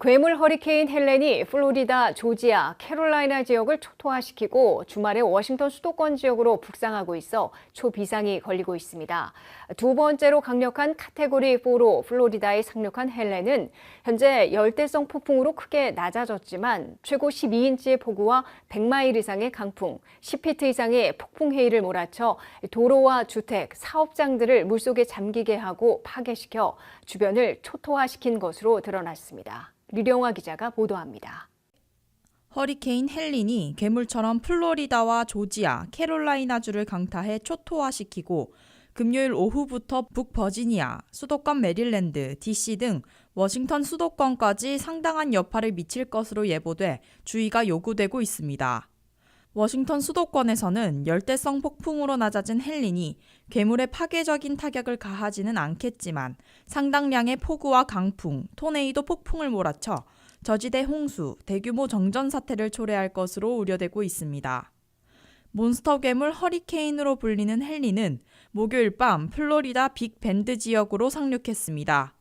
괴물 허리케인 헬렌이 플로리다, 조지아, 캐롤라이나 지역을 초토화시키고 주말에 워싱턴 수도권 지역으로 북상하고 있어 초비상이 걸리고 있습니다. 두 번째로 강력한 카테고리 4로 플로리다에 상륙한 헬렌은 현재 열대성 폭풍으로 크게 낮아졌지만 최고 12인치의 폭우와 100마일 이상의 강풍, 10피트 이상의 폭풍 해일을 몰아쳐 도로와 주택, 사업장들을 물속에 잠기게 하고 파괴시켜 주변을 초토화시킨 것으로 드러났습니다. 류령화 기자가 보도합니다. 허리케인 헬린이 괴물처럼 플로리다와 조지아, 캐롤라이나주를 강타해 초토화시키고 금요일 오후부터 북버지니아, 수도권 메릴랜드, DC 등 워싱턴 수도권까지 상당한 여파를 미칠 것으로 예보돼 주의가 요구되고 있습니다. 워싱턴 수도권에서는 열대성 폭풍으로 낮아진 헬린이 괴물에 파괴적인 타격을 가하지는 않겠지만 상당량의 폭우와 강풍, 토네이도 폭풍을 몰아쳐 저지대 홍수, 대규모 정전 사태를 초래할 것으로 우려되고 있습니다. 몬스터 괴물 허리케인으로 불리는 헬린은 목요일 밤 플로리다 빅밴드 지역으로 상륙했습니다.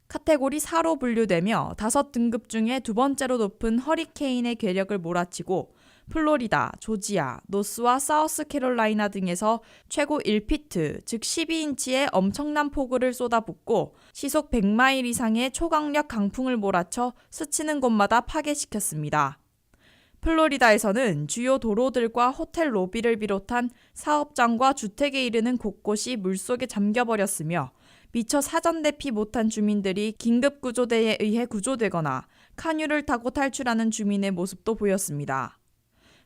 카테고리 4로 분류되며 5등급 중에 두 번째로 높은 허리케인의 괴력을 몰아치고 플로리다, 조지아, 노스와 사우스캐롤라이나 등에서 최고 1피트, 즉 12인치의 엄청난 폭우를 쏟아붓고 시속 100마일 이상의 초강력 강풍을 몰아쳐 스치는 곳마다 파괴시켰습니다. 플로리다에서는 주요 도로들과 호텔 로비를 비롯한 사업장과 주택에 이르는 곳곳이 물속에 잠겨버렸으며 미처 사전 대피 못한 주민들이 긴급구조대에 의해 구조되거나 카뉴를 타고 탈출하는 주민의 모습도 보였습니다.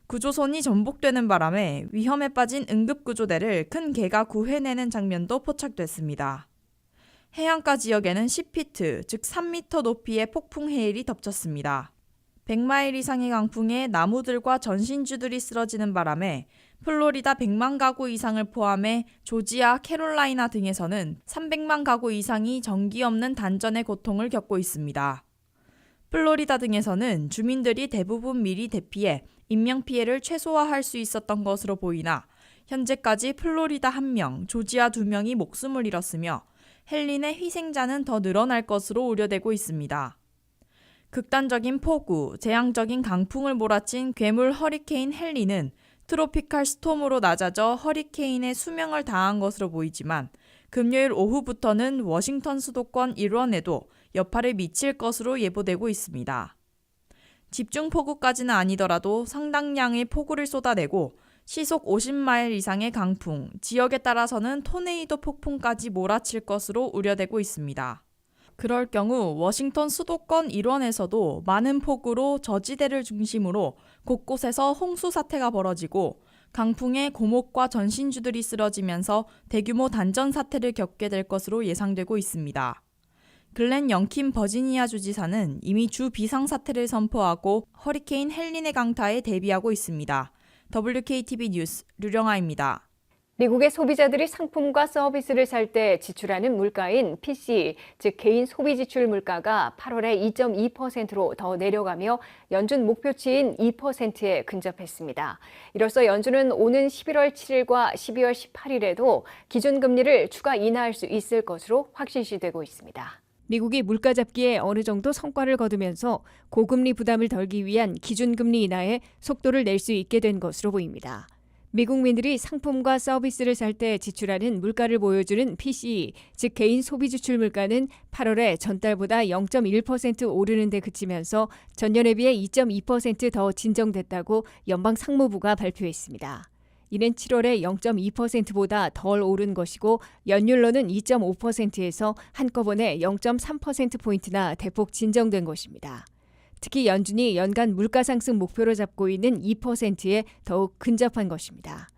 구조선이 전복되는 바람에 위험에 빠진 응급구조대를 큰 개가 구해내는 장면도 포착됐습니다. 해안가 지역에는 10피트, 즉 3m 높이의 폭풍 해일이 덮쳤습니다. 100마일 이상의 강풍에 나무들과 전신주들이 쓰러지는 바람에 플로리다 100만 가구 이상을 포함해 조지아, 캐롤라이나 등에서는 300만 가구 이상이 전기 없는 단전의 고통을 겪고 있습니다. 플로리다 등에서는 주민들이 대부분 미리 대피해 인명피해를 최소화할 수 있었던 것으로 보이나 현재까지 플로리다 1명, 조지아 2명이 목숨을 잃었으며 헬린의 희생자는 더 늘어날 것으로 우려되고 있습니다. 극단적인 폭우, 재앙적인 강풍을 몰아친 괴물 허리케인 헬린은 트로피칼 스톰으로 낮아져 허리케인의 수명을 다한 것으로 보이지만 금요일 오후부터는 워싱턴 수도권 일원에도 여파를 미칠 것으로 예보되고 있습니다. 집중폭우까지는 아니더라도 상당량의 폭우를 쏟아내고 시속 50마일 이상의 강풍, 지역에 따라서는 토네이도 폭풍까지 몰아칠 것으로 우려되고 있습니다. 그럴 경우 워싱턴 수도권 일원에서도 많은 폭우로 저지대를 중심으로 곳곳에서 홍수 사태가 벌어지고 강풍에 고목과 전신주들이 쓰러지면서 대규모 단전 사태를 겪게 될 것으로 예상되고 있습니다. 글렌 영킴 버지니아 주지사는 이미 주 비상사태를 선포하고 허리케인 헬린의 강타에 대비하고 있습니다. WKTV 뉴스 류령아입니다. 미국의 소비자들이 상품과 서비스를 살 때 지출하는 물가인 PCE, 즉 개인 소비 지출 물가가 8월에 2.2%로 더 내려가며 연준 목표치인 2%에 근접했습니다. 이로써 연준은 오는 11월 7일과 12월 18일에도 기준금리를 추가 인하할 수 있을 것으로 확신시되고 있습니다. 미국이 물가 잡기에 어느 정도 성과를 거두면서 고금리 부담을 덜기 위한 기준금리 인하에 속도를 낼 수 있게 된 것으로 보입니다. 미국민들이 상품과 서비스를 살 때 지출하는 물가를 보여주는 PCE, 즉 개인 소비 지출 물가는 8월에 전달보다 0.1% 오르는 데 그치면서 전년에 비해 2.2% 더 진정됐다고 연방 상무부가 발표했습니다. 이는 7월에 0.2%보다 덜 오른 것이고 연율로는 2.5%에서 한꺼번에 0.3%포인트나 대폭 진정된 것입니다. 특히 연준이 연간 물가 상승 목표로 잡고 있는 2%에 더욱 근접한 것입니다.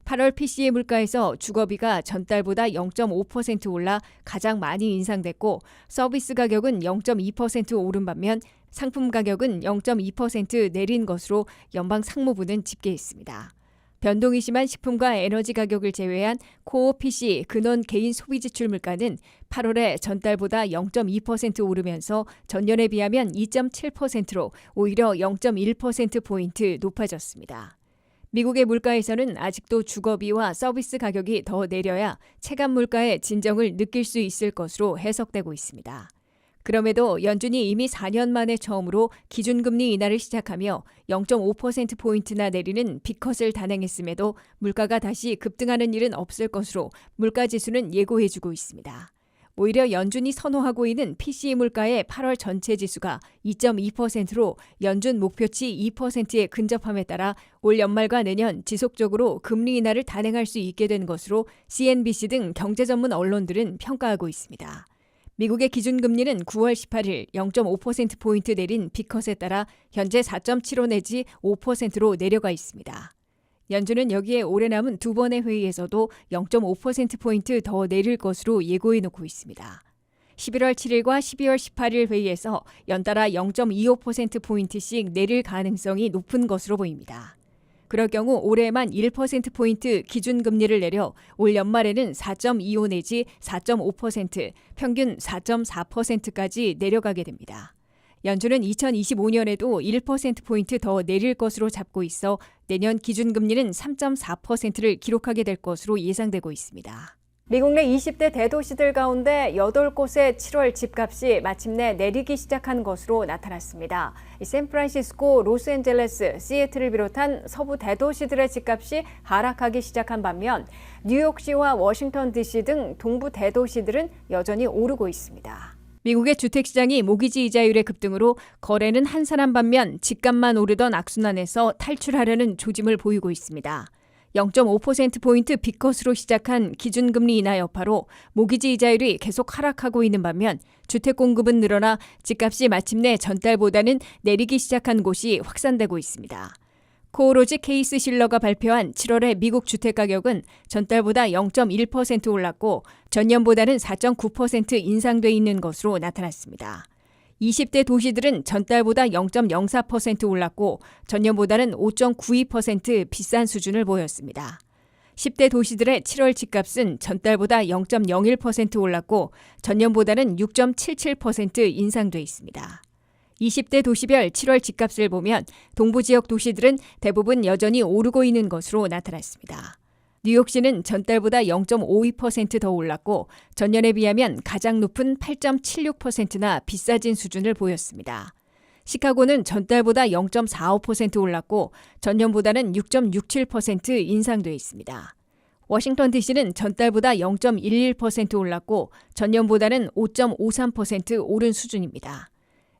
8월 PCE 물가에서 주거비가 전달보다 0.5% 올라 가장 많이 인상됐고 서비스 가격은 0.2% 오른 반면 상품 가격은 0.2% 내린 것으로 연방 상무부는 집계했습니다. 변동이 심한 식품과 에너지 가격을 제외한 코어 PC 근원 개인 소비 지출 물가는 8월에 전달보다 0.2% 오르면서 전년에 비하면 2.7%로 오히려 0.1%포인트 높아졌습니다. 미국의 물가에서는 아직도 주거비와 서비스 가격이 더 내려야 체감 물가의 진정을 느낄 수 있을 것으로 해석되고 있습니다. 그럼에도 연준이 이미 4년 만에 처음으로 기준금리 인하를 시작하며 0.5%포인트나 내리는 빅컷을 단행했음에도 물가가 다시 급등하는 일은 없을 것으로 물가지수는 예고해주고 있습니다. 오히려 연준이 선호하고 있는 PCE 물가의 8월 전체 지수가 2.2%로 연준 목표치 2%에 근접함에 따라 올 연말과 내년 지속적으로 금리 인하를 단행할 수 있게 된 것으로 CNBC 등 경제 전문 언론들은 평가하고 있습니다. 미국의 기준금리는 9월 18일 0.5%포인트 내린 빅컷에 따라 현재 4.75 내지 5%로 내려가 있습니다. 연준은 여기에 올해 남은 두 번의 회의에서도 0.5%포인트 더 내릴 것으로 예고해 놓고 있습니다. 11월 7일과 12월 18일 회의에서 연달아 0.25%포인트씩 내릴 가능성이 높은 것으로 보입니다. 그럴 경우 올해만 1%포인트 기준금리를 내려 올 연말에는 4.25 내지 4.5%, 평균 4.4%까지 내려가게 됩니다. 연준은 2025년에도 1%포인트 더 내릴 것으로 잡고 있어 내년 기준금리는 3.4%를 기록하게 될 것으로 예상되고 있습니다. 미국 내 20대 대도시들 가운데 8곳의 7월 집값이 마침내 내리기 시작한 것으로 나타났습니다. 샌프란시스코, 로스앤젤레스, 시애틀을 비롯한 서부 대도시들의 집값이 하락하기 시작한 반면 뉴욕시와 워싱턴 DC 등 동부 대도시들은 여전히 오르고 있습니다. 미국의 주택시장이 모기지 이자율의 급등으로 거래는 한산한 반면 집값만 오르던 악순환에서 탈출하려는 조짐을 보이고 있습니다. 0.5%포인트 빅컷으로 시작한 기준금리 인하 여파로 모기지 이자율이 계속 하락하고 있는 반면 주택 공급은 늘어나 집값이 마침내 전달보다는 내리기 시작한 곳이 확산되고 있습니다. 코오로지 케이스 실러가 발표한 7월의 미국 주택가격은 전달보다 0.1% 올랐고 전년보다는 4.9% 인상돼 있는 것으로 나타났습니다. 20대 도시들은 전달보다 0.04% 올랐고 전년보다는 5.92% 비싼 수준을 보였습니다. 10대 도시들의 7월 집값은 전달보다 0.01% 올랐고 전년보다는 6.77% 인상돼 있습니다. 20대 도시별 7월 집값을 보면 동부 지역 도시들은 대부분 여전히 오르고 있는 것으로 나타났습니다. 뉴욕시는 전달보다 0.52% 더 올랐고 전년에 비하면 가장 높은 8.76%나 비싸진 수준을 보였습니다. 시카고는 전달보다 0.45% 올랐고 전년보다는 6.67% 인상돼 있습니다. 워싱턴 DC는 전달보다 0.11% 올랐고 전년보다는 5.53% 오른 수준입니다.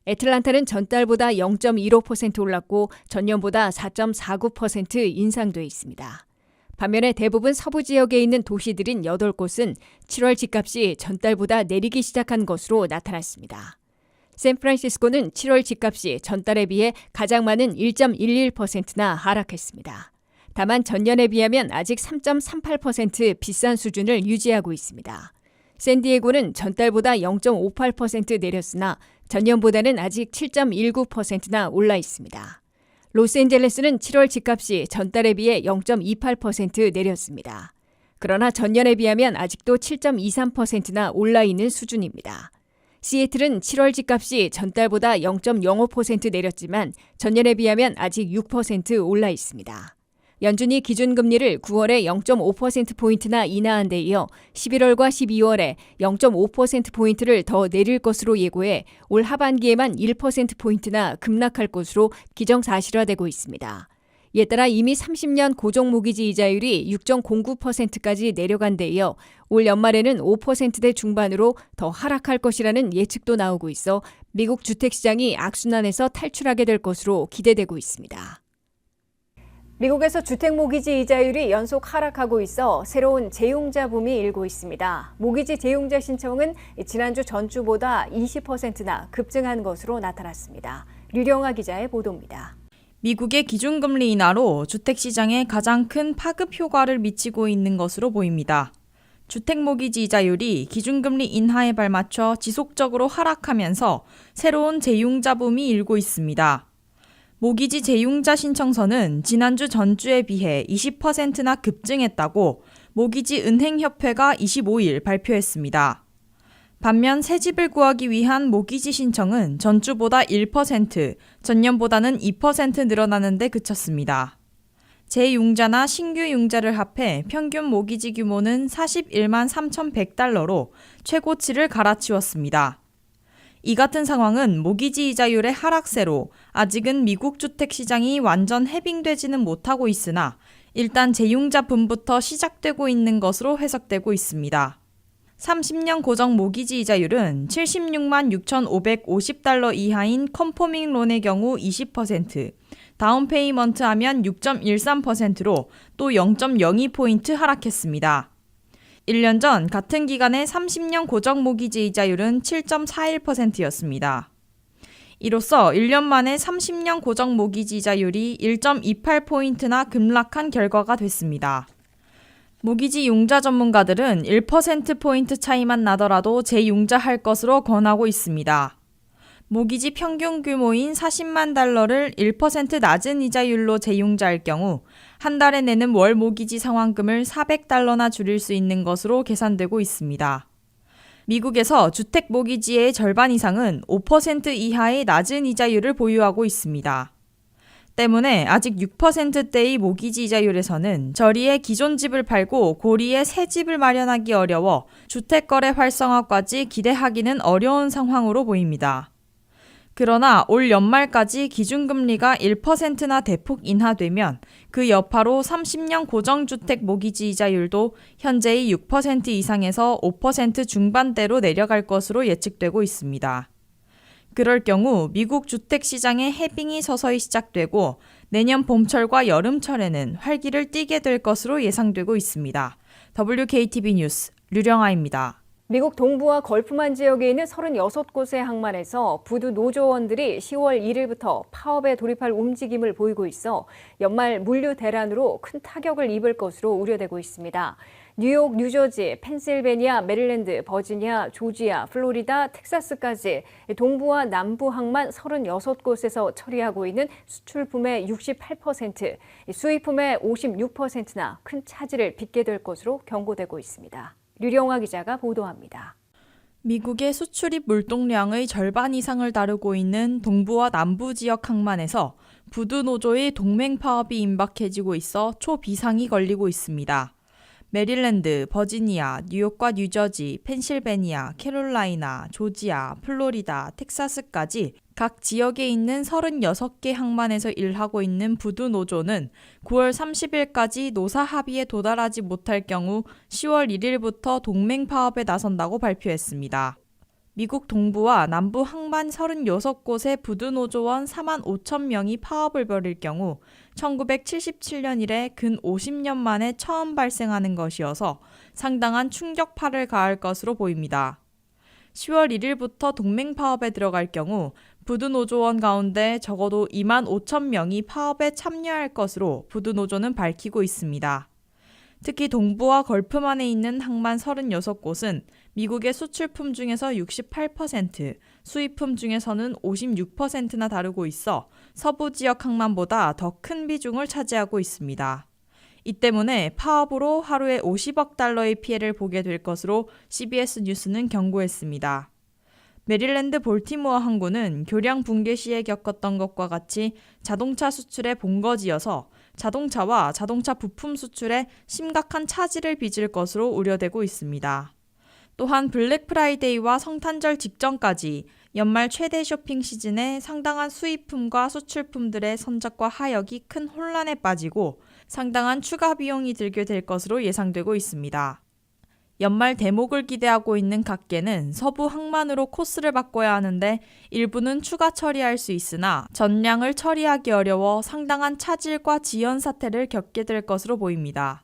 애틀란타는 전달보다 0.15% 올랐고 전년보다 4.49% 인상돼 있습니다. 반면에 대부분 서부 지역에 있는 도시들인 8곳은 7월 집값이 전달보다 내리기 시작한 것으로 나타났습니다. 샌프란시스코는 7월 집값이 전달에 비해 가장 많은 1.11%나 하락했습니다. 다만 전년에 비하면 아직 3.38% 비싼 수준을 유지하고 있습니다. 샌디에고는 전달보다 0.58% 내렸으나 전년보다는 아직 7.19%나 올라 있습니다. 로스앤젤레스는 7월 집값이 전달에 비해 0.28% 내렸습니다. 그러나 전년에 비하면 아직도 7.23%나 올라 있는 수준입니다. 시애틀은 7월 집값이 전달보다 0.05% 내렸지만 전년에 비하면 아직 6% 올라 있습니다. 연준이 기준금리를 9월에 0.5%포인트나 인하한 데 이어 11월과 12월에 0.5%포인트를 더 내릴 것으로 예고해 올 하반기에만 1%포인트나 급락할 것으로 기정사실화되고 있습니다. 이에 따라 이미 30년 고정 모기지 이자율이 6.09%까지 내려간 데 이어 올 연말에는 5%대 중반으로 더 하락할 것이라는 예측도 나오고 있어 미국 주택시장이 악순환에서 탈출하게 될 것으로 기대되고 있습니다. 미국에서 주택 모기지 이자율이 연속 하락하고 있어 새로운 재용자 붐이 일고 있습니다. 모기지 재용자 신청은 지난주 전주보다 20%나 급증한 것으로 나타났습니다. 류령아 기자의 보도입니다. 미국의 기준금리 인하로 주택시장에 가장 큰 파급 효과를 미치고 있는 것으로 보입니다. 주택 모기지 이자율이 기준금리 인하에 발맞춰 지속적으로 하락하면서 새로운 재용자 붐이 일고 있습니다. 모기지 재융자 신청서는 지난주 전주에 비해 20%나 급증했다고 모기지 은행협회가 25일 발표했습니다. 반면 새 집을 구하기 위한 모기지 신청은 전주보다 1%, 전년보다는 2% 늘어나는 데 그쳤습니다. 재융자나 신규 융자를 합해 평균 모기지 규모는 41만 3,100달러로 최고치를 갈아치웠습니다. 이 같은 상황은 모기지 이자율의 하락세로 아직은 미국 주택 시장이 완전 해빙되지는 못하고 있으나 일단 재융자 붐부터 시작되고 있는 것으로 해석되고 있습니다. 30년 고정 모기지 이자율은 76만 6,550달러 이하인 컨포밍 론의 경우 20%, 다운페이먼트 하면 6.13%로 또 0.02포인트 하락했습니다. 1년 전 같은 기간의 30년 고정 모기지 이자율은 7.41%였습니다. 이로써 1년 만에 30년 고정 모기지 이자율이 1.28포인트나 급락한 결과가 됐습니다. 모기지 융자 전문가들은 1%포인트 차이만 나더라도 재융자할 것으로 권하고 있습니다. 모기지 평균 규모인 40만 달러를 1% 낮은 이자율로 재융자할 경우 한 달에 내는 월 모기지 상환금을 400달러나 줄일 수 있는 것으로 계산되고 있습니다. 미국에서 주택 모기지의 절반 이상은 5% 이하의 낮은 이자율을 보유하고 있습니다. 때문에 아직 6%대의 모기지 이자율에서는 저리에 기존 집을 팔고 고리에 새 집을 마련하기 어려워 주택거래 활성화까지 기대하기는 어려운 상황으로 보입니다. 그러나 올 연말까지 기준금리가 1%나 대폭 인하되면 그 여파로 30년 고정주택 모기지 이자율도 현재의 6% 이상에서 5% 중반대로 내려갈 것으로 예측되고 있습니다. 그럴 경우 미국 주택시장의 해빙이 서서히 시작되고 내년 봄철과 여름철에는 활기를 띠게 될 것으로 예상되고 있습니다. WKTV 뉴스 류령아입니다. 미국 동부와 걸프만 지역에 있는 36곳의 항만에서 부두 노조원들이 10월 1일부터 파업에 돌입할 움직임을 보이고 있어 연말 물류 대란으로 큰 타격을 입을 것으로 우려되고 있습니다. 뉴욕, 뉴저지, 펜실베니아, 메릴랜드, 버지니아, 조지아, 플로리다, 텍사스까지 동부와 남부 항만 36곳에서 처리하고 있는 수출품의 68%, 수입품의 56%나 큰 차질을 빚게 될 것으로 경고되고 있습니다. 류령화 기자가 보도합니다. 미국의 수출입 물동량의 절반 이상을 다루고 있는 동부와 남부 지역 항만에서 부두 노조의 동맹 파업이 임박해지고 있어 초비상이 걸리고 있습니다. 메릴랜드, 버지니아, 뉴욕과 뉴저지, 펜실베니아, 캐롤라이나, 조지아, 플로리다, 텍사스까지 각 지역에 있는 36개 항만에서 일하고 있는 부두 노조는 9월 30일까지 노사 합의에 도달하지 못할 경우 10월 1일부터 동맹 파업에 나선다고 발표했습니다. 미국 동부와 남부 항만 36곳의 부두 노조원 4만 5천 명이 파업을 벌일 경우 1977년 이래 근 50년 만에 처음 발생하는 것이어서 상당한 충격파를 가할 것으로 보입니다. 10월 1일부터 동맹 파업에 들어갈 경우 부두 노조원 가운데 적어도 2만 5천 명이 파업에 참여할 것으로 부두 노조는 밝히고 있습니다. 특히 동부와 걸프만에 있는 항만 36곳은 미국의 수출품 중에서 68%, 수입품 중에서는 56%나 다루고 있어 서부 지역 항만보다 더 큰 비중을 차지하고 있습니다. 이 때문에 파업으로 하루에 50억 달러의 피해를 보게 될 것으로 CBS 뉴스는 경고했습니다. 메릴랜드 볼티모어 항구는 교량 붕괴 시에 겪었던 것과 같이 자동차 수출의 본거지여서 자동차와 자동차 부품 수출에 심각한 차질을 빚을 것으로 우려되고 있습니다. 또한 블랙 프라이데이와 성탄절 직전까지 연말 최대 쇼핑 시즌에 상당한 수입품과 수출품들의 선적과 하역이 큰 혼란에 빠지고 상당한 추가 비용이 들게 될 것으로 예상되고 있습니다. 연말 대목을 기대하고 있는 각계는 서부 항만으로 코스를 바꿔야 하는데 일부는 추가 처리할 수 있으나 전량을 처리하기 어려워 상당한 차질과 지연 사태를 겪게 될 것으로 보입니다.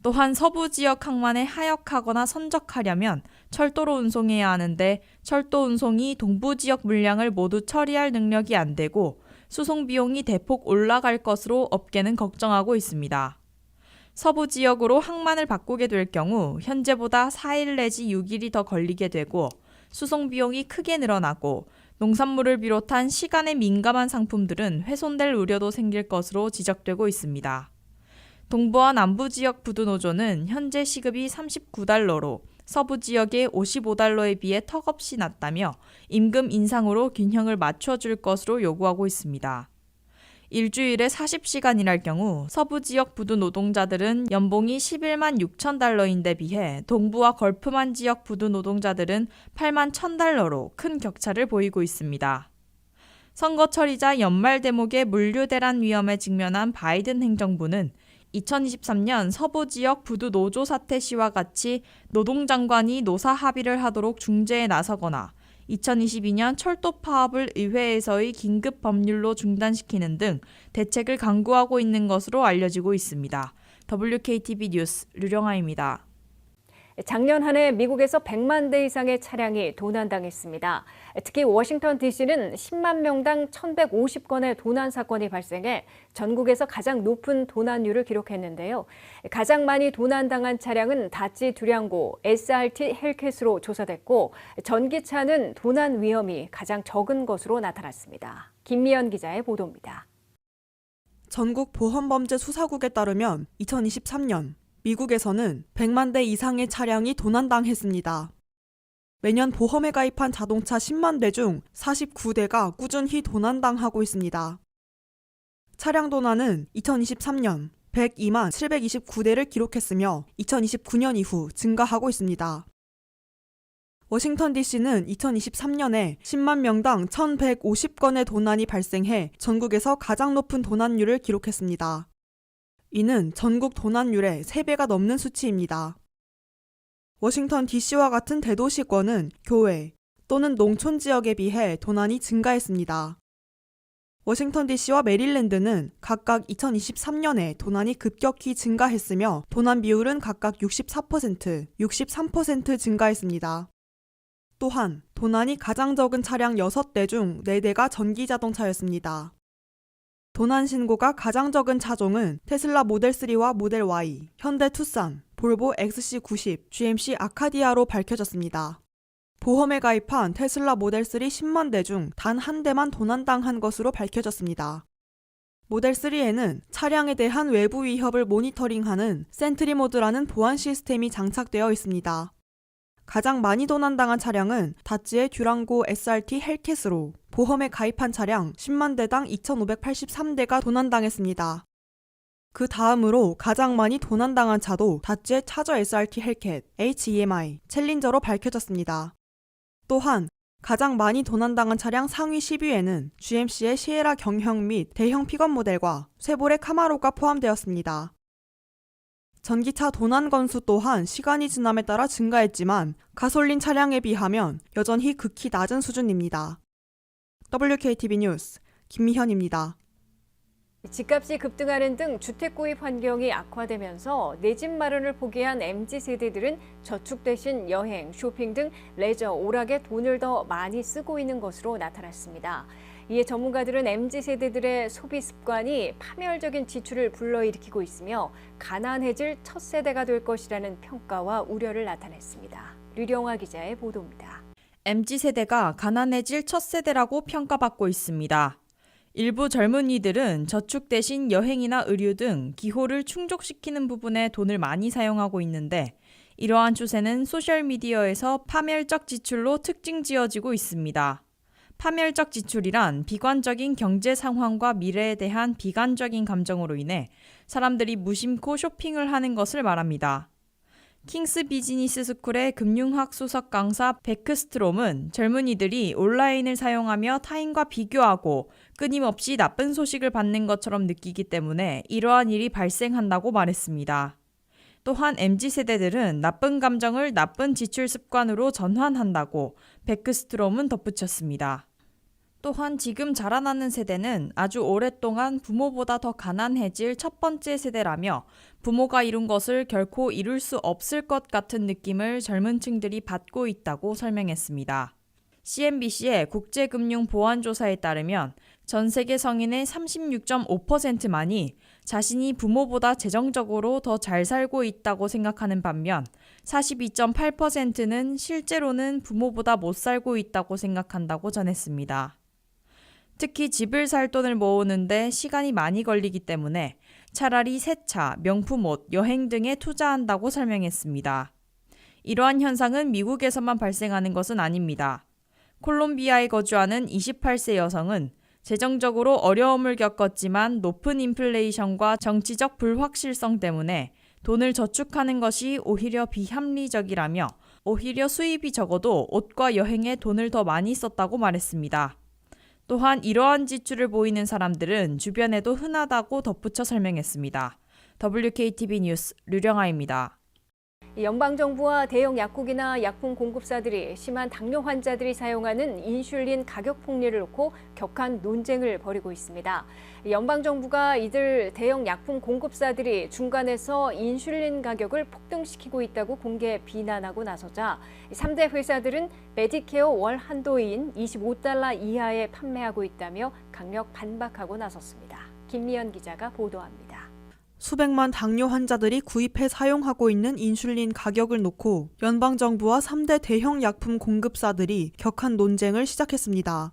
또한 서부 지역 항만에 하역하거나 선적하려면 철도로 운송해야 하는데 철도 운송이 동부 지역 물량을 모두 처리할 능력이 안 되고 수송 비용이 대폭 올라갈 것으로 업계는 걱정하고 있습니다. 서부 지역으로 항만을 바꾸게 될 경우 현재보다 4일 내지 6일이 더 걸리게 되고 수송 비용이 크게 늘어나고 농산물을 비롯한 시간에 민감한 상품들은 훼손될 우려도 생길 것으로 지적되고 있습니다. 동부와 남부 지역 부두노조는 현재 시급이 39달러로 서부 지역의 55달러에 비해 턱없이 낮다며 임금 인상으로 균형을 맞춰줄 것으로 요구하고 있습니다. 일주일에 40시간 일할 경우 서부 지역 부두 노동자들은 연봉이 11만 6천 달러인데 비해 동부와 걸프만 지역 부두 노동자들은 8만 1천 달러로 큰 격차를 보이고 있습니다. 선거철이자 연말 대목의 물류 대란 위험에 직면한 바이든 행정부는 2023년 서부 지역 부두 노조 사태 시와 같이 노동장관이 노사 합의를 하도록 중재에 나서거나 2022년 철도 파업을 의회에서의 긴급 법률로 중단시키는 등 대책을 강구하고 있는 것으로 알려지고 있습니다. WKTV 뉴스 류령아입니다. 작년 한 해 미국에서 100만 대 이상의 차량이 도난당했습니다. 특히 워싱턴 DC는 10만 명당 1,150건의 도난 사건이 발생해 전국에서 가장 높은 도난율을 기록했는데요. 가장 많이 도난당한 차량은 다찌 두량고 SRT 헬켓으로 조사됐고 전기차는 도난 위험이 가장 적은 것으로 나타났습니다. 김미연 기자의 보도입니다. 전국 보험범죄수사국에 따르면 2023년 미국에서는 100만 대 이상의 차량이 도난당했습니다. 매년 보험에 가입한 자동차 10만 대 중 49대가 꾸준히 도난당하고 있습니다. 차량 도난은 2023년 102만 729대를 기록했으며 2029년 이후 증가하고 있습니다. 워싱턴 DC는 2023년에 10만 명당 1,150건의 도난이 발생해 전국에서 가장 높은 도난율을 기록했습니다. 이는 전국 도난율의 3배가 넘는 수치입니다. 워싱턴 DC와 같은 대도시권은 교외 또는 농촌 지역에 비해 도난이 증가했습니다. 워싱턴 DC와 메릴랜드는 각각 2023년에 도난이 급격히 증가했으며 도난 비율은 각각 64%, 63% 증가했습니다. 또한 도난이 가장 적은 차량 6대 중 4대가 전기자동차였습니다. 도난 신고가 가장 적은 차종은 테슬라 모델 3와 모델 Y, 현대 투싼, 볼보 XC90, GMC 아카디아로 밝혀졌습니다. 보험에 가입한 테슬라 모델 3 10만 대 중 단 한 대만 도난당한 것으로 밝혀졌습니다. 모델 3에는 차량에 대한 외부 위협을 모니터링하는 센트리 모드라는 보안 시스템이 장착되어 있습니다. 가장 많이 도난당한 차량은 다찌의 듀랑고 SRT 헬켓으로 보험에 가입한 차량 10만 대당 2,583대가 도난당했습니다. 그 다음으로 가장 많이 도난당한 차도 다찌의 차저 SRT 헬켓 HEMI 챌린저로 밝혀졌습니다. 또한 가장 많이 도난당한 차량 상위 10위에는 GMC의 시에라 경형 및 대형 픽업 모델과 쉐보레 카마로가 포함되었습니다. 전기차 도난 건수 또한 시간이 지남에 따라 증가했지만 가솔린 차량에 비하면 여전히 극히 낮은 수준입니다. WKTV 뉴스 김미현입니다. 집값이 급등하는 등 주택 구입 환경이 악화되면서 내 집 마련을 포기한 MZ세대들은 저축 대신 여행, 쇼핑 등 레저, 오락에 돈을 더 많이 쓰고 있는 것으로 나타났습니다. 이에 전문가들은 MZ세대들의 소비 습관이 파멸적인 지출을 불러일으키고 있으며 가난해질 첫 세대가 될 것이라는 평가와 우려를 나타냈습니다. 류령아 기자의 보도입니다. MZ세대가 가난해질 첫 세대라고 평가받고 있습니다. 일부 젊은이들은 저축 대신 여행이나 의류 등 기호를 충족시키는 부분에 돈을 많이 사용하고 있는데 이러한 추세는 소셜미디어에서 파멸적 지출로 특징 지어지고 있습니다. 파멸적 지출이란 비관적인 경제 상황과 미래에 대한 비관적인 감정으로 인해 사람들이 무심코 쇼핑을 하는 것을 말합니다. 킹스 비즈니스 스쿨의 금융학 수석 강사 베크스트롬은 젊은이들이 온라인을 사용하며 타인과 비교하고 끊임없이 나쁜 소식을 받는 것처럼 느끼기 때문에 이러한 일이 발생한다고 말했습니다. 또한 MZ세대들은 나쁜 감정을 나쁜 지출 습관으로 전환한다고 베크스트롬은 덧붙였습니다. 또한 지금 자라나는 세대는 아주 오랫동안 부모보다 더 가난해질 첫 번째 세대라며 부모가 이룬 것을 결코 이룰 수 없을 것 같은 느낌을 젊은 층들이 받고 있다고 설명했습니다. CNBC의 국제금융보안조사에 따르면 전 세계 성인의 36.5%만이 자신이 부모보다 재정적으로 더 잘 살고 있다고 생각하는 반면 42.8%는 실제로는 부모보다 못 살고 있다고 생각한다고 전했습니다. 특히 집을 살 돈을 모으는데 시간이 많이 걸리기 때문에 차라리 새 차, 명품 옷, 여행 등에 투자한다고 설명했습니다. 이러한 현상은 미국에서만 발생하는 것은 아닙니다. 콜롬비아에 거주하는 28세 여성은 재정적으로 어려움을 겪었지만 높은 인플레이션과 정치적 불확실성 때문에 돈을 저축하는 것이 오히려 비합리적이라며 오히려 수입이 적어도 옷과 여행에 돈을 더 많이 썼다고 말했습니다. 또한 이러한 지출을 보이는 사람들은 주변에도 흔하다고 덧붙여 설명했습니다. WKTV 뉴스 류령아입니다. 연방정부와 대형 약국이나 약품 공급사들이 심한 당뇨 환자들이 사용하는 인슐린 가격 폭리를 놓고 격한 논쟁을 벌이고 있습니다. 연방정부가 이들 대형 약품 공급사들이 중간에서 인슐린 가격을 폭등시키고 있다고 공개 비난하고 나서자 3대 회사들은 메디케어 월 한도인 $25 이하에 판매하고 있다며 강력 반박하고 나섰습니다. 김미연 기자가 보도합니다. 수백만 당뇨 환자들이 구입해 사용하고 있는 인슐린 가격을 놓고 연방정부와 3대 대형 약품 공급사들이 격한 논쟁을 시작했습니다.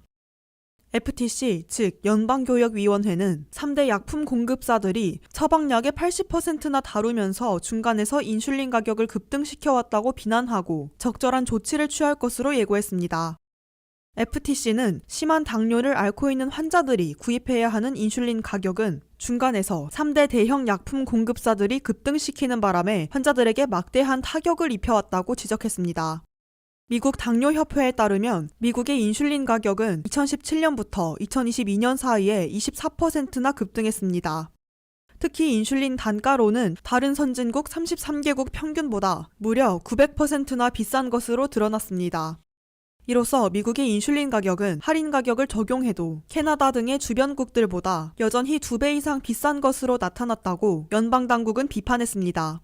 FTC, 즉 연방교역위원회는 3대 약품 공급사들이 처방약의 80%나 다루면서 중간에서 인슐린 가격을 급등시켜왔다고 비난하고 적절한 조치를 취할 것으로 예고했습니다. FTC는 심한 당뇨를 앓고 있는 환자들이 구입해야 하는 인슐린 가격은 중간에서 3대 대형 약품 공급사들이 급등시키는 바람에 환자들에게 막대한 타격을 입혀왔다고 지적했습니다. 미국 당뇨협회에 따르면 미국의 인슐린 가격은 2017년부터 2022년 사이에 24%나 급등했습니다. 특히 인슐린 단가로는 다른 선진국 33개국 평균보다 무려 900%나 비싼 것으로 드러났습니다. 이로써 미국의 인슐린 가격은 할인 가격을 적용해도 캐나다 등의 주변국들보다 여전히 2배 이상 비싼 것으로 나타났다고 연방당국은 비판했습니다.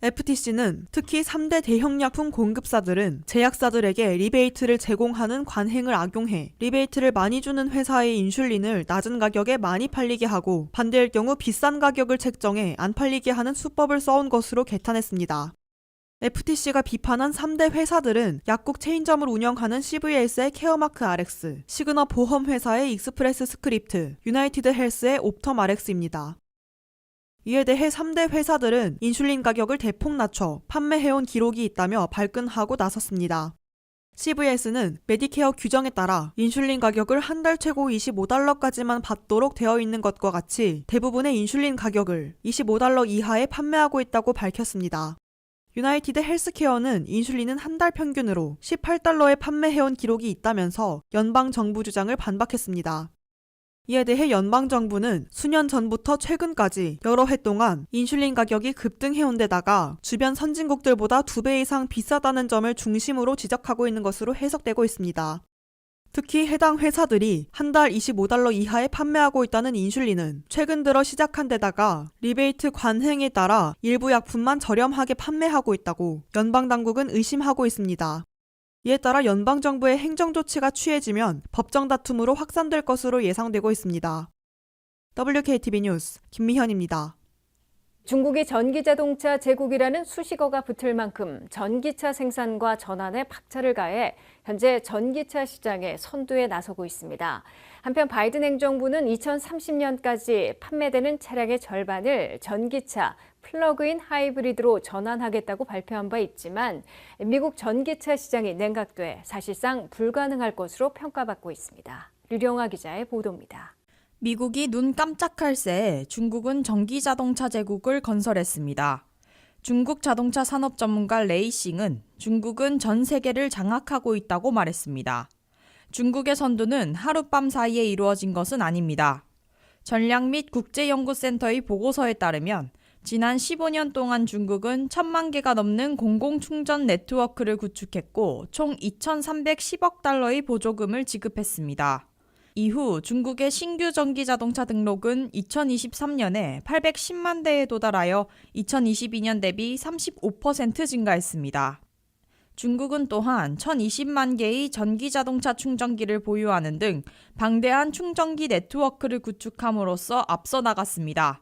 FTC는 특히 3대 대형 약품 공급사들은 제약사들에게 리베이트를 제공하는 관행을 악용해 리베이트를 많이 주는 회사의 인슐린을 낮은 가격에 많이 팔리게 하고 반대일 경우 비싼 가격을 책정해 안 팔리게 하는 수법을 써온 것으로 개탄했습니다. FTC가 비판한 3대 회사들은 약국 체인점을 운영하는 CVS의 케어마크 RX, 시그너 보험회사의 익스프레스 스크립트, 유나이티드 헬스의 옵텀 RX입니다. 이에 대해 3대 회사들은 인슐린 가격을 대폭 낮춰 판매해온 기록이 있다며 발끈하고 나섰습니다. CVS는 메디케어 규정에 따라 인슐린 가격을 한 달 최고 $25까지만 받도록 되어 있는 것과 같이 대부분의 인슐린 가격을 $25 이하에 판매하고 있다고 밝혔습니다. 유나이티드 헬스케어는 인슐린은 한 달 평균으로 $18에 판매해온 기록이 있다면서 연방정부 주장을 반박했습니다. 이에 대해 연방정부는 수년 전부터 최근까지 여러 해 동안 인슐린 가격이 급등해온 데다가 주변 선진국들보다 2배 이상 비싸다는 점을 중심으로 지적하고 있는 것으로 해석되고 있습니다. 특히 해당 회사들이 한 달 $25 이하에 판매하고 있다는 인슐린은 최근 들어 시작한 데다가 리베이트 관행에 따라 일부 약품만 저렴하게 판매하고 있다고 연방당국은 의심하고 있습니다. 이에 따라 연방정부의 행정조치가 취해지면 법정 다툼으로 확산될 것으로 예상되고 있습니다. WKTV 뉴스 김미현입니다. 중국이 전기자동차 제국이라는 수식어가 붙을 만큼 전기차 생산과 전환에 박차를 가해 현재 전기차 시장의 선두에 나서고 있습니다. 한편 바이든 행정부는 2030년까지 판매되는 차량의 절반을 전기차, 플러그인 하이브리드로 전환하겠다고 발표한 바 있지만 미국 전기차 시장이 냉각돼 사실상 불가능할 것으로 평가받고 있습니다. 류령아 기자의 보도입니다. 미국이 눈 깜짝할 새에 중국은 전기자동차 제국을 건설했습니다. 중국 자동차 산업 전문가 레이싱은 중국은 전 세계를 장악하고 있다고 말했습니다. 중국의 선두는 하룻밤 사이에 이루어진 것은 아닙니다. 전략 및 국제연구센터의 보고서에 따르면 지난 15년 동안 중국은 1,000만 개가 넘는 공공충전 네트워크를 구축했고 총 2,310억 달러의 보조금을 지급했습니다. 이후 중국의 신규 전기자동차 등록은 2023년에 810만 대에 도달하여 2022년 대비 35% 증가했습니다. 중국은 또한 1,020만 개의 전기자동차 충전기를 보유하는 등 방대한 충전기 네트워크를 구축함으로써 앞서 나갔습니다.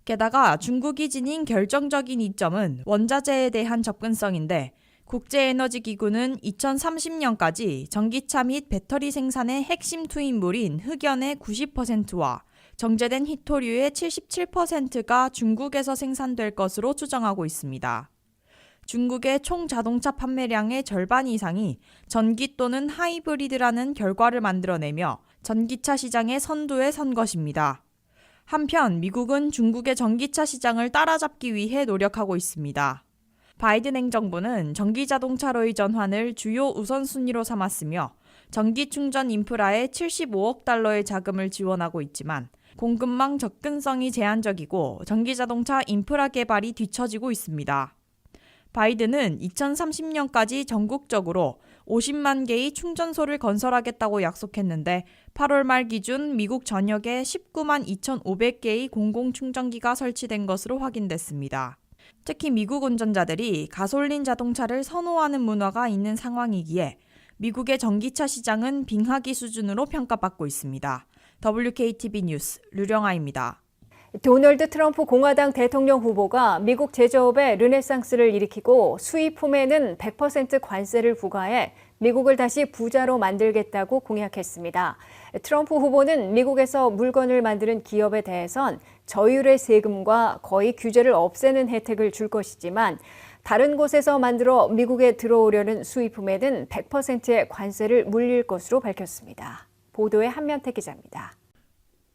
게다가 중국이 지닌 결정적인 이점은 원자재에 대한 접근성인데 국제에너지기구는 2030년까지 전기차 및 배터리 생산의 핵심 투입물인 흑연의 90%와 정제된 희토류의 77%가 중국에서 생산될 것으로 추정하고 있습니다. 중국의 총 자동차 판매량의 절반 이상이 전기 또는 하이브리드라는 결과를 만들어내며 전기차 시장의 선두에 선 것입니다. 한편 미국은 중국의 전기차 시장을 따라잡기 위해 노력하고 있습니다. 바이든 행정부는 전기자동차로의 전환을 주요 우선순위로 삼았으며 전기충전 인프라에 75억 달러의 자금을 지원하고 있지만 공급망 접근성이 제한적이고 전기자동차 인프라 개발이 뒤처지고 있습니다. 바이든은 2030년까지 전국적으로 50만 개의 충전소를 건설하겠다고 약속했는데 8월 말 기준 미국 전역에 19만 2,500개의 공공충전기가 설치된 것으로 확인됐습니다. 특히 미국 운전자들이 가솔린 자동차를 선호하는 문화가 있는 상황이기에 미국의 전기차 시장은 빙하기 수준으로 평가받고 있습니다. WKTV 뉴스 류령아입니다. 도널드 트럼프 공화당 대통령 후보가 미국 제조업의 르네상스를 일으키고 수입품에는 100% 관세를 부과해 미국을 다시 부자로 만들겠다고 공약했습니다. 트럼프 후보는 미국에서 물건을 만드는 기업에 대해선 저율의 세금과 거의 규제를 없애는 혜택을 줄 것이지만 다른 곳에서 만들어 미국에 들어오려는 수입품에는 100%의 관세를 물릴 것으로 밝혔습니다. 보도에 한면태 기자입니다.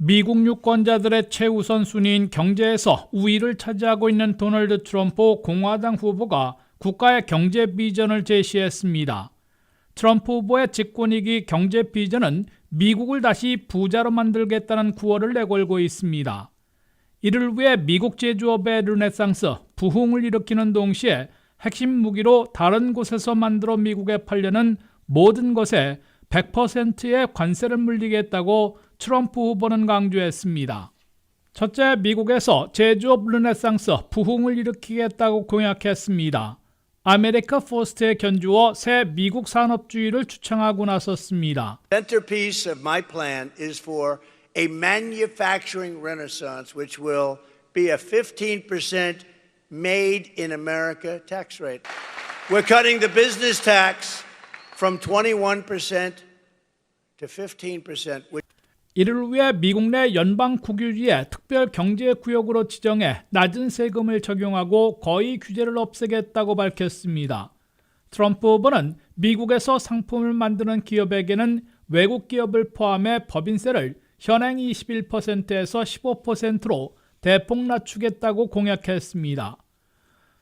미국 유권자들의 최우선 순위인 경제에서 우위를 차지하고 있는 도널드 트럼프 공화당 후보가 국가의 경제 비전을 제시했습니다. 트럼프 후보의 집권 2기 경제 비전은 미국을 다시 부자로 만들겠다는 구호를 내걸고 있습니다. 이를 위해 미국 제조업의 르네상스, 부흥을 일으키는 동시에 핵심 무기로 다른 곳에서 만들어 미국에 팔려는 모든 것에 100%의 관세를 물리겠다고 트럼프 후보는 강조했습니다. 첫째, 미국에서 제조업 르네상스, 부흥을 일으키겠다고 공약했습니다. 아메리카 포스트의 견주어 새 미국 산업주의를 추천하고 나섰습니다. Centerpiece of my plan is for a manufacturing renaissance, which will be a 15% made in America tax rate. We're cutting the business tax from 21% to 15%. 이를 위해 미국 내 연방 국유지에 특별 경제 구역으로 지정해 낮은 세금을 적용하고 거의 규제를 없애겠다고 밝혔습니다. 트럼프 후보는 미국에서 상품을 만드는 기업에게는 외국 기업을 포함해 법인세를 현행 21%에서 15%로 대폭 낮추겠다고 공약했습니다.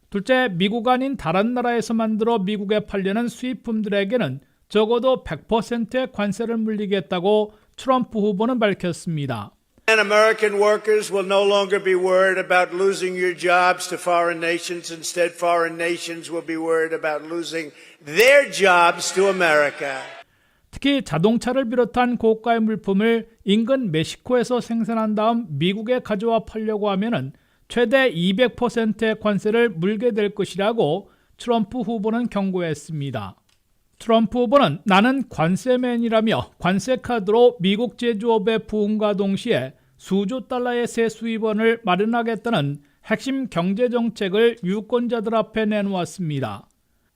둘째, 미국 아닌 다른 나라에서 만들어 미국에 팔려는 수입품들에게는 적어도 100%의 관세를 물리겠다고 트럼프 후보는 밝혔습니다. And American workers will no longer be worried about losing your jobs to foreign nations. Instead, foreign nations will be worried about losing their jobs to America. 특히 자동차를 비롯한 고가의 물품을 인근 멕시코에서 생산한 다음 미국에 가져와 팔려고 하면은 최대 200%의 관세를 물게 될 것이라고 트럼프 후보는 경고했습니다. 트럼프 후보는 나는 관세맨이라며 관세 카드로 미국 제조업의 부흥과 동시에 수조 달러의 새 수입원을 마련하겠다는 핵심 경제정책을 유권자들 앞에 내놓았습니다.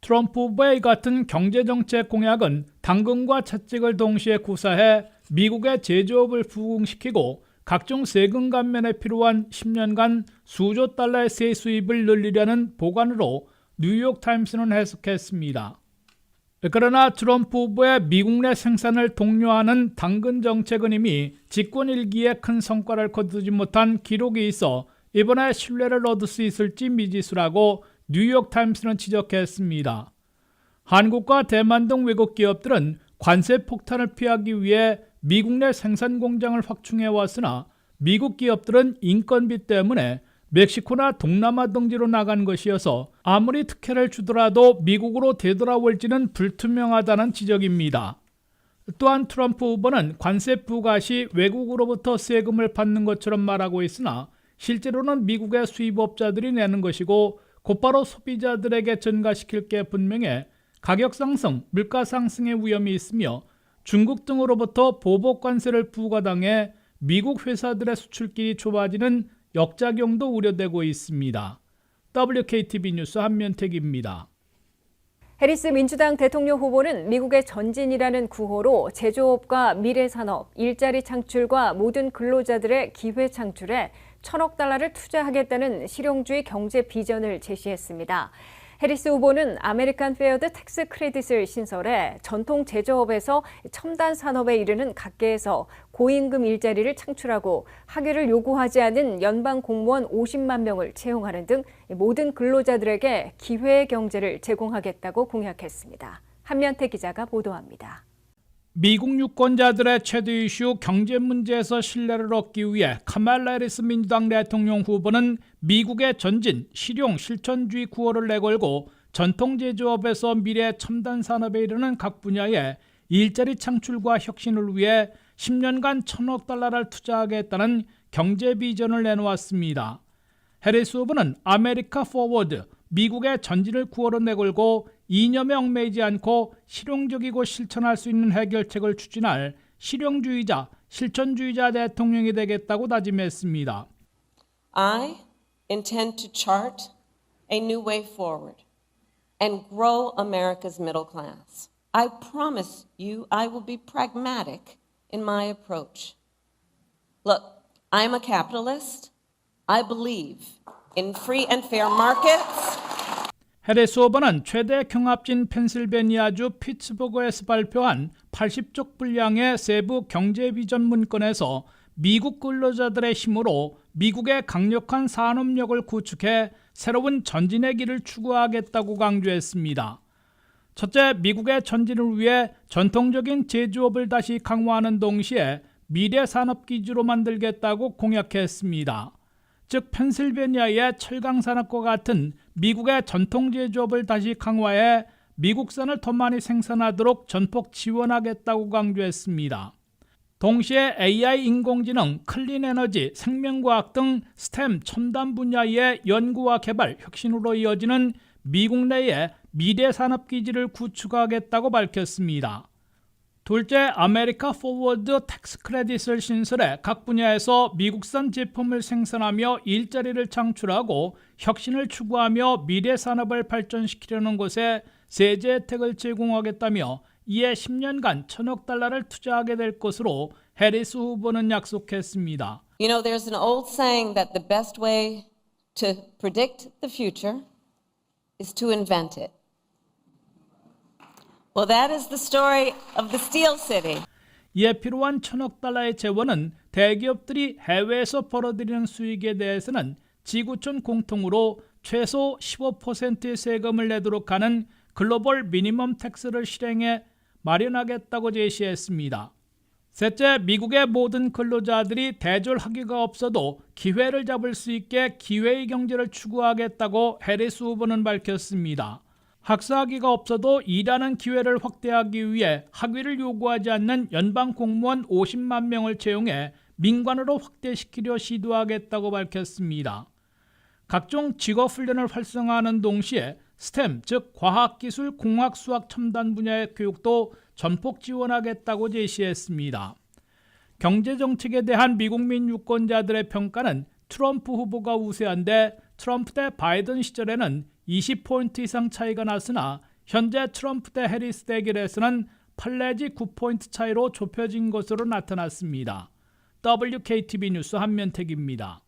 트럼프 후보의 같은 경제정책 공약은 당근과 채찍을 동시에 구사해 미국의 제조업을 부흥시키고 각종 세금 감면에 필요한 10년간 수조 달러의 새 수입을 늘리려는 보관으로 뉴욕타임스는 해석했습니다. 그러나 트럼프 후보의 미국 내 생산을 독려하는 당근 정책은 이미 집권 1기에 큰 성과를 거두지 못한 기록이 있어 이번에 신뢰를 얻을 수 있을지 미지수라고 뉴욕타임스는 지적했습니다. 한국과 대만 등 외국 기업들은 관세 폭탄을 피하기 위해 미국 내 생산 공장을 확충해 왔으나 미국 기업들은 인건비 때문에 멕시코나 동남아 등지로 나간 것이어서 아무리 특혜를 주더라도 미국으로 되돌아올지는 불투명하다는 지적입니다. 또한 트럼프 후보는 관세 부과 시 외국으로부터 세금을 받는 것처럼 말하고 있으나 실제로는 미국의 수입업자들이 내는 것이고 곧바로 소비자들에게 전가시킬 게 분명해 가격 상승, 물가 상승의 위험이 있으며 중국 등으로부터 보복 관세를 부과당해 미국 회사들의 수출길이 좁아지는 역작용도 우려되고 있습니다. WKTV 뉴스 한면택입니다. 해리스 민주당 대통령 후보는 미국의 전진이라는 구호로 제조업과 미래산업, 일자리 창출과 모든 근로자들의 기회 창출에 1,000억 달러를 투자하겠다는 실용주의 경제 비전을 제시했습니다. 해리스 후보는 아메리칸 페어드 텍스 크레딧을 신설해 전통 제조업에서 첨단 산업에 이르는 각계에서 고임금 일자리를 창출하고 학위를 요구하지 않은 연방 공무원 50만 명을 채용하는 등 모든 근로자들에게 기회의 경제를 제공하겠다고 공약했습니다. 한면태 기자가 보도합니다. 미국 유권자들의 최대 이슈 경제 문제에서 신뢰를 얻기 위해 카말라 해리스 민주당 대통령 후보는 미국의 전진, 실용, 실천주의 구호를 내걸고 전통 제조업에서 미래 첨단 산업에 이르는 각 분야의 일자리 창출과 혁신을 위해 10년간 1,000억 달러를 투자하겠다는 경제 비전을 내놓았습니다. 해리스 후보는 아메리카 포워드, 미국의 전진을 구호로 내걸고 이념에 얽매이지 않고 실용적이고 실천할 수 있는 해결책을 추진할 실용주의자, 실천주의자 대통령이 되겠다고 다짐했습니다. I intend to chart a new way forward and grow America's middle class. I promise you I will be pragmatic in my approach. Look, I'm a capitalist. I believe in free and fair markets. 해리스 후보는 최대 경합진 펜실베니아주 피츠버그에서 발표한 80쪽 분량의 세부 경제 비전 문건에서 미국 근로자들의 힘으로 미국의 강력한 산업력을 구축해 새로운 전진의 길을 추구하겠다고 강조했습니다. 첫째, 미국의 전진을 위해 전통적인 제조업을 다시 강화하는 동시에 미래 산업 기지로 만들겠다고 공약했습니다. 즉 펜실베니아의 철강 산업과 같은 미국의 전통 제조업을 다시 강화해 미국산을 더 많이 생산하도록 전폭 지원하겠다고 강조했습니다. 동시에 AI, 인공지능, 클린 에너지, 생명과학 등 스템 첨단 분야의 연구와 개발, 혁신으로 이어지는 미국 내의 미래 산업 기지를 구축하겠다고 밝혔습니다. 둘째, 아메리카 포워드 텍스 크레딧을 신설해 각 분야에서 미국산 제품을 생산하며 일자리를 창출하고 혁신을 추구하며 미래 산업을 발전시키려는 곳에 세제 혜택을 제공하겠다며 이에 10년간 1,000억 달러를 투자하게 될 것으로 해리스 후보는 약속했습니다. You know, there's an old saying that the best way to predict the future is to invent it. Well, that is the story of the Steel City. 이에 필요한 1,000억 달러의 재원은 대기업들이 해외에서 벌어들이는 수익에 대해서는 지구촌 공통으로 최소 15%의 세금을 내도록 하는 글로벌 미니멈 텍스를 실행해 마련하겠다고 제시했습니다. 셋째, 미국의 모든 근로자들이 대졸 학위가 없어도 기회를 잡을 수 있게 기회의 경제를 추구하겠다고 해리스 후보는 밝혔습니다. 학사학위가 없어도 일하는 기회를 확대하기 위해 학위를 요구하지 않는 연방 공무원 50만 명을 채용해 민관으로 확대시키려 시도하겠다고 밝혔습니다. 각종 직업훈련을 활성화하는 동시에 스템, 즉 과학기술, 공학, 수학, 첨단 분야의 교육도 전폭 지원하겠다고 제시했습니다. 경제정책에 대한 미국민 유권자들의 평가는 트럼프 후보가 우세한데 트럼프 대 바이든 시절에는 20포인트 이상 차이가 났으나 현재 트럼프 대 해리스 대결에서는 8 내지 9포인트 차이로 좁혀진 것으로 나타났습니다. WKTV 뉴스 한면택입니다.